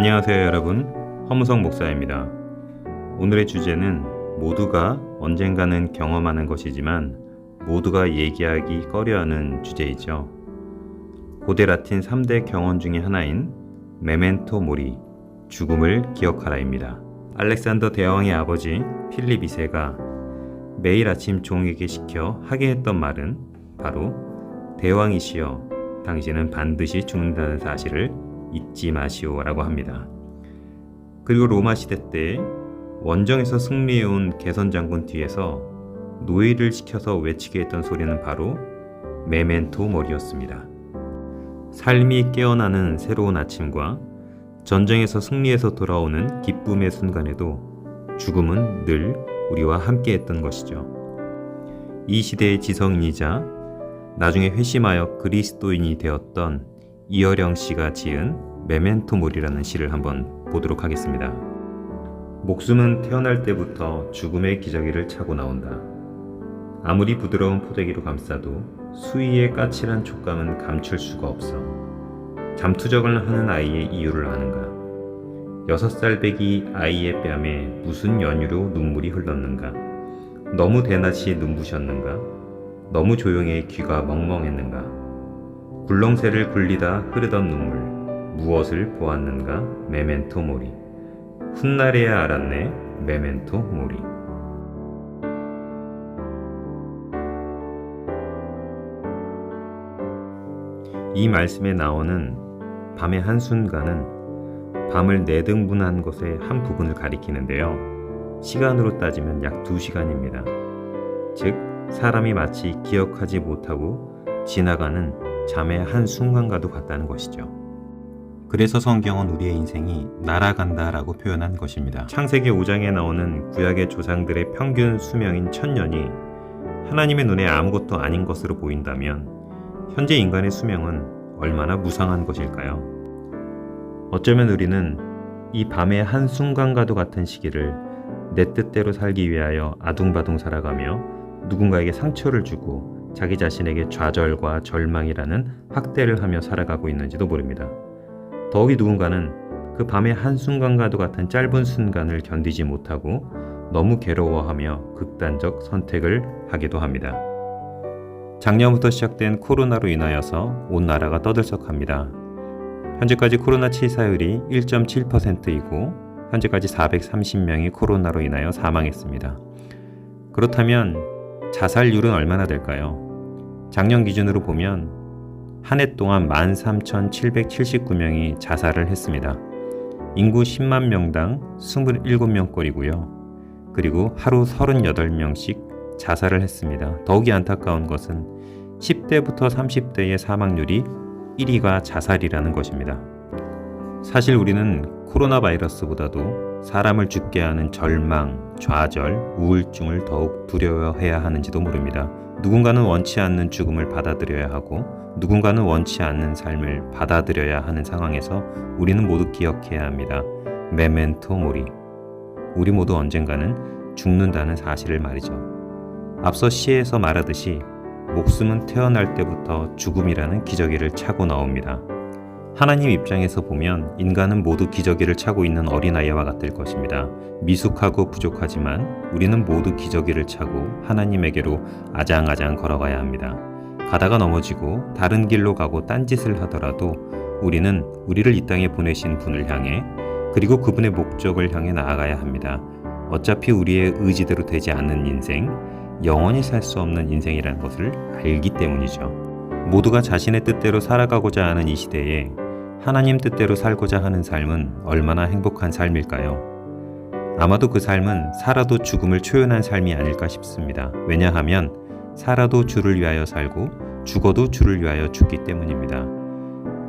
안녕하세요 여러분, 허무성 목사입니다. 오늘의 주제는 모두가 언젠가는 경험하는 것이지만 모두가 얘기하기 꺼려하는 주제이죠. 고대 라틴 3대 경언 중의 하나인 메멘토 모리, 죽음을 기억하라입니다. 알렉산더 대왕의 아버지 필립 2세가 매일 아침 종에게 시켜 하게 했던 말은 바로 대왕이시여, 당신은 반드시 죽는다는 사실을 잊지 마시오 라고 합니다. 그리고 로마 시대 때 원정에서 승리해온 개선 장군 뒤에서 노예를 시켜서 외치게 했던 소리는 바로 메멘토 모리였습니다. 삶이 깨어나는 새로운 아침과 전쟁에서 승리해서 돌아오는 기쁨의 순간에도 죽음은 늘 우리와 함께 했던 것이죠. 이 시대의 지성인이자 나중에 회심하여 그리스도인이 되었던 이어령 씨가 지은 메멘토 모리라는 시를 한번 보도록 하겠습니다. 목숨은 태어날 때부터 죽음의 기저귀를 차고 나온다. 아무리 부드러운 포대기로 감싸도 수위의 까칠한 촉감은 감출 수가 없어. 잠투정을 하는 아이의 이유를 아는가? 6살 배기 아이의 뺨에 무슨 연유로 눈물이 흘렀는가? 너무 대낮이 눈부셨는가? 너무 조용해 귀가 멍멍했는가? 굴렁쇠를 굴리다 흐르던 눈물, 무엇을 보았는가? 메멘토 모리. 훗날에야 알았네. 메멘토 모리. 이 말씀에 나오는 밤의 한순간은 밤을 4등분한 것의 한 부분을 가리키는데요. 시간으로 따지면 약 2시간입니다. 즉 사람이 마치 기억하지 못하고 지나가는 잠의 한순간과도 같다는 것이죠. 그래서 성경은 우리의 인생이 날아간다 라고 표현한 것입니다. 창세기 5장에 나오는 구약의 조상들의 평균 수명인 1000년이 하나님의 눈에 아무것도 아닌 것으로 보인다면 현재 인간의 수명은 얼마나 무상한 것일까요? 어쩌면 우리는 이 밤의 한순간과도 같은 시기를 내 뜻대로 살기 위하여 아둥바둥 살아가며 누군가에게 상처를 주고 자기 자신에게 좌절과 절망이라는 학대를 하며 살아가고 있는지도 모릅니다. 더욱이 누군가는 그 밤의 한순간과도 같은 짧은 순간을 견디지 못하고 너무 괴로워하며 극단적 선택을 하기도 합니다. 작년부터 시작된 코로나로 인하여서 온 나라가 떠들썩합니다. 현재까지 코로나 치사율이 1.7%이고 현재까지 430명이 코로나로 인하여 사망했습니다. 그렇다면 자살률은 얼마나 될까요? 작년 기준으로 보면 한 해 동안 13,779명이 자살을 했습니다. 인구 10만 명당 27명꼴이고요. 그리고 하루 38명씩 자살을 했습니다. 더욱이 안타까운 것은 10대부터 30대의 사망률이 1위가 자살이라는 것입니다. 사실 우리는 코로나 바이러스보다도 사람을 죽게 하는 절망, 좌절, 우울증을 더욱 두려워해야 하는지도 모릅니다. 누군가는 원치 않는 죽음을 받아들여야 하고 누군가는 원치 않는 삶을 받아들여야 하는 상황에서 우리는 모두 기억해야 합니다. 메멘토 모리. 우리 모두 언젠가는 죽는다는 사실을 말이죠. 앞서 시에서 말하듯이 목숨은 태어날 때부터 죽음이라는 기저귀를 차고 나옵니다. 하나님 입장에서 보면 인간은 모두 기저귀를 차고 있는 어린아이와 같을 것입니다. 미숙하고 부족하지만 우리는 모두 기저귀를 차고 하나님에게로 아장아장 걸어가야 합니다. 가다가 넘어지고 다른 길로 가고 딴짓을 하더라도 우리는 우리를 이 땅에 보내신 분을 향해 그리고 그분의 목적을 향해 나아가야 합니다. 어차피 우리의 의지대로 되지 않는 인생, 영원히 살 수 없는 인생이라는 것을 알기 때문이죠. 모두가 자신의 뜻대로 살아가고자 하는 이 시대에 하나님 뜻대로 살고자 하는 삶은 얼마나 행복한 삶일까요? 아마도 그 삶은 살아도 죽음을 초연한 삶이 아닐까 싶습니다. 왜냐하면 살아도 주를 위하여 살고 죽어도 주를 위하여 죽기 때문입니다.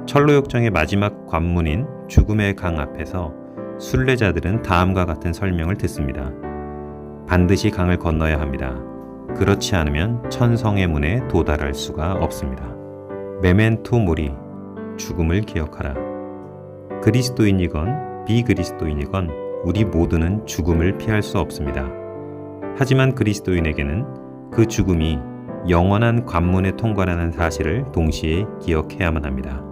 철로역정의 마지막 관문인 죽음의 강 앞에서 순례자들은 다음과 같은 설명을 듣습니다. 반드시 강을 건너야 합니다. 그렇지 않으면 천성의 문에 도달할 수가 없습니다. 메멘토 모리, 죽음을 기억하라. 그리스도인이건 비그리스도인이건 우리 모두는 죽음을 피할 수 없습니다. 하지만 그리스도인에게는 그 죽음이 영원한 관문에 통과하는 사실을 동시에 기억해야만 합니다.